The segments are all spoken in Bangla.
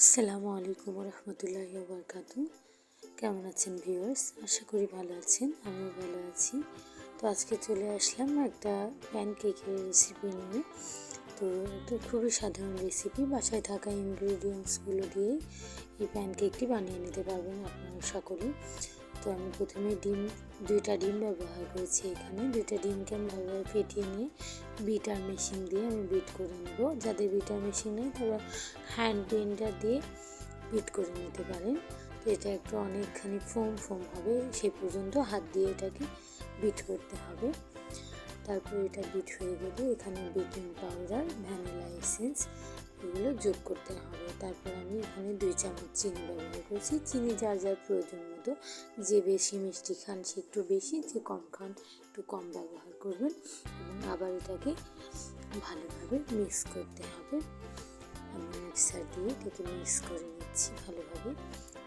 আসসালামু আলাইকুম রহমতুল্লাহি ওয়া বারাকাতুহু। কেমন আছেন ভিউয়ার্স? আশা করি ভালো আছেন, আমিও ভালো আছি। তো আজকে চলে আসলাম একটা প্যানকেকের রেসিপি নিয়ে। তো এটা খুবই সাধারণ রেসিপি, বাসায় থাকা ইনগ্রিডিয়েন্টসগুলো দিয়ে এই প্যানকেকটি বানিয়ে নিতে পারবেন আপনারা সকলে। তো আমি প্রথমে দুইটা ডিম ব্যবহার করেছি। এখানে দুইটা ডিমকে আমি ভালোভাবে ফেটিয়ে নিয়ে বিটার মেশিন দিয়ে আমি বিট করে নেব। যাদের বিটার মেশিন নেই তারা হ্যান্ড ব্লেন্ডার দিয়ে বিট করে নিতে পারেন। তো এটা একটু অনেকখানি ফোম হবে, সেই পর্যন্ত হাত দিয়ে এটাকে বিট করতে হবে। তারপর এটা বিট হয়ে গেলে এখানে বেকিং পাউডার, ভ্যানিলা এসেন্স এগুলো যোগ করতে হবে। তারপর আমি এখানে 2 চামচ চিনি ব্যবহার করছি। চিনি যার যার প্রয়োজন মতো, যে বেশি মিষ্টি খান সে একটু বেশি, যে কম খান একটু কম ব্যবহার করবেন। এবং আবার এটাকে ভালোভাবে মিক্স করতে হবে। আমি মিক্সার দিয়ে এটাকে মিক্স করে নিচ্ছি ভালোভাবে।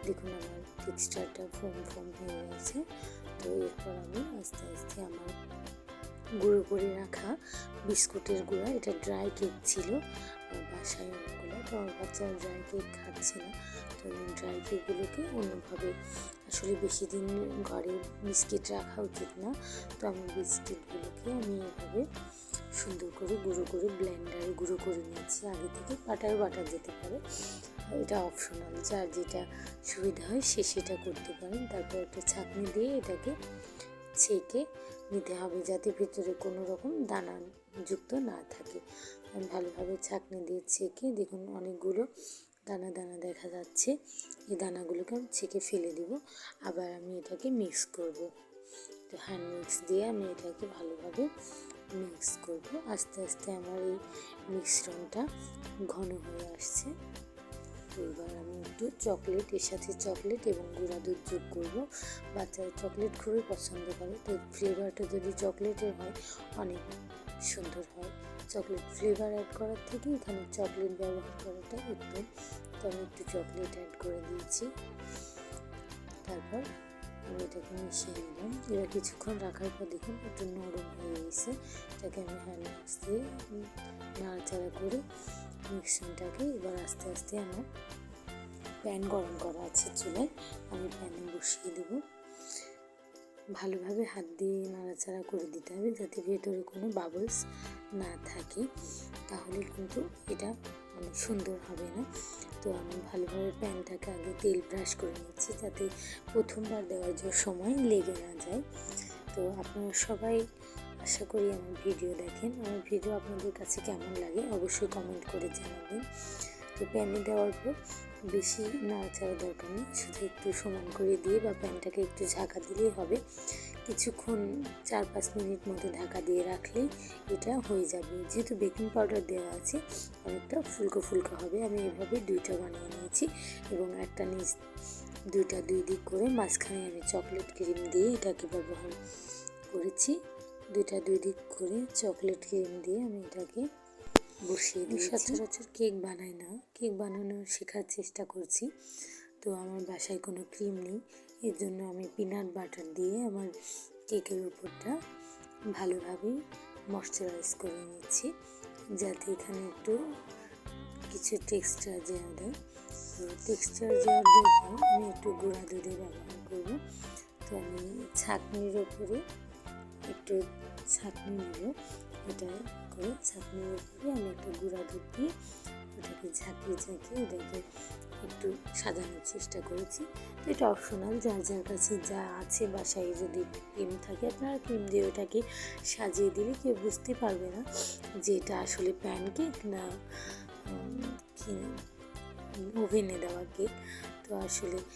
দেখুন আমার টেক্সচারটা ফোম হয়ে গেছে। তো এরপর আমি আস্তে আস্তে আমার গুঁড়ো করে রাখা বিস্কুটের গুঁড়া, এটা ড্রাই কেক ছিল বাসায় অনেকগুলো, তো আমার বাচ্চারা ড্রাই কেক খাচ্ছে না। তো ড্রাই কেকগুলোকে অন্যভাবে, আসলে বেশি দিন ঘরে বিস্কিট রাখা উচিত না। তো আমি বিস্কিটগুলোকে আমি এভাবে সুন্দর করে ব্লেন্ডারে গুঁড়ো করে নিয়েছি। আগে থেকে পাটায় বাটা যেতে পারে, এটা অপশনাল, যার যেটা সুবিধা হয় সে সেটা করতে পারেন। তারপর একটা ছাঁকনি দিয়ে এটাকে ছেঁকে নিতে হবে, যাতে ভিতরে কোনো রকম দানা যুক্ত না থাকে। আমি ভালোভাবে ছাঁকনি দিয়ে ছেঁকে, দেখুন অনেকগুলো দানা দেখা যাচ্ছে। এই দানাগুলোকে আমি ছেঁকে ফেলে দেব। আবার আমি এটাকে মিক্স করব। তো হ্যান্ড মিক্স দিয়ে আমি এটাকে ভালোভাবে মিক্স করব। আস্তে আস্তে আমার এই মিশ্রণটা ঘন হয়ে আসছে। তো এবার আমি একটু এর সাথে চকলেট এবং গুঁড়া দুধ যোগ করব। বাচ্চারা চকলেট খুবই পছন্দ করে, তো ফ্লেভারটা যদি চকলেটের হয় অনেক সুন্দর হয়। চকলেট ফ্লেভার অ্যাড করার থেকে এখানে চকলেট ব্যবহার করাটা উত্তম। তো আমি একটু চকলেট অ্যাড করে দিয়েছি। তারপর আমি এটাকে মিশিয়ে নিলাম। এবার কিছুক্ষণ রাখার পর দেখুন একটু নরম হয়ে গেছে। এটাকে আমি হ্যান্ড মিক্স দিয়ে নাড়াচাড়া করে মিক্সচারটাকে এবার আস্তে আস্তে আমার প্যান গরম করা আছে চুলায়, আমি প্যানে বসিয়ে দেব। ভালোভাবে হাত দিয়ে নাড়াচাড়া করে দিতে হবে, যাতে ভেতরে কোনো বাবলস না থাকে, তাহলে কিন্তু এটা অনেক সুন্দর হবে না। তো আমি ভালোভাবে প্যানটাকে আগে তেল ব্রাশ করে নিচ্ছি, যাতে প্রথমবার দেওয়ার সময় লেগে না যায়। তো আপনারা সবাই আশা করি আমার ভিডিও দেখেন। আমার ভিডিও আপনাদের কাছে কেমন লাগে অবশ্যই কমেন্ট করে জানাবেন। তো প্যানে দেওয়ার পর বেশি নাড়াচাড়া দরকার নেই, শুধু একটু সমান করে দিয়ে বা প্যানটাকে একটু ঢাকা দিলেই হবে। কিছুক্ষণ 4-5 মিনিট মতো ঢাকা দিয়ে রাখলেই এটা হয়ে যাবে। যেহেতু বেকিং পাউডার দেওয়া আছে অনেকটা ফুলকো হবে। আমি এভাবে 2টা বানিয়ে নিয়েছি এবং একটা নিচ দুইটা 2 দিক করে মাঝখানে আমি চকলেট ক্রিম দিয়ে এটাকে ব্যবহার করেছি। 2টা 2 দিক করে চকলেট ক্রিম দিয়ে আমি এটাকে বসিয়ে দিয়েছি। সচরাচর কেক বানাই না, কেক বানানো শেখার চেষ্টা করছি। তো আমার বাসায় কোনো ক্রিম নেই, এর জন্য আমি পিনাট বাটার দিয়ে আমার কেকের উপরটা ভালোভাবে ময়শ্চারাইজ করে নিচ্ছি, যাতে এখানে একটু কিছু টেক্সচার দেওয়া দেয়। তো টেক্সচার দেওয়ার জন্য আমি একটু গুঁড়া দুধে ব্যবহার করব। তো আমি ছাঁকনির ওপরে একটু ছাঁকনি নেব, এটা করে ছাঁকনির উপরে আমি একটু গুঁড়া দুধ দিয়ে ওটাকে ঝাঁকিয়ে এটাকে একটু সাজানোর চেষ্টা করেছি। তো এটা অপশনাল, যার যার কাছে যা আছে বাসায় যদি ক্রিম থাকে আপনারা ক্রিম দিয়ে ওটাকে সাজিয়ে দিলে কেউ বুঝতে পারবে না যে এটা আসলে প্যানকেক না ওভেনে দেওয়া কেক। তো আসলে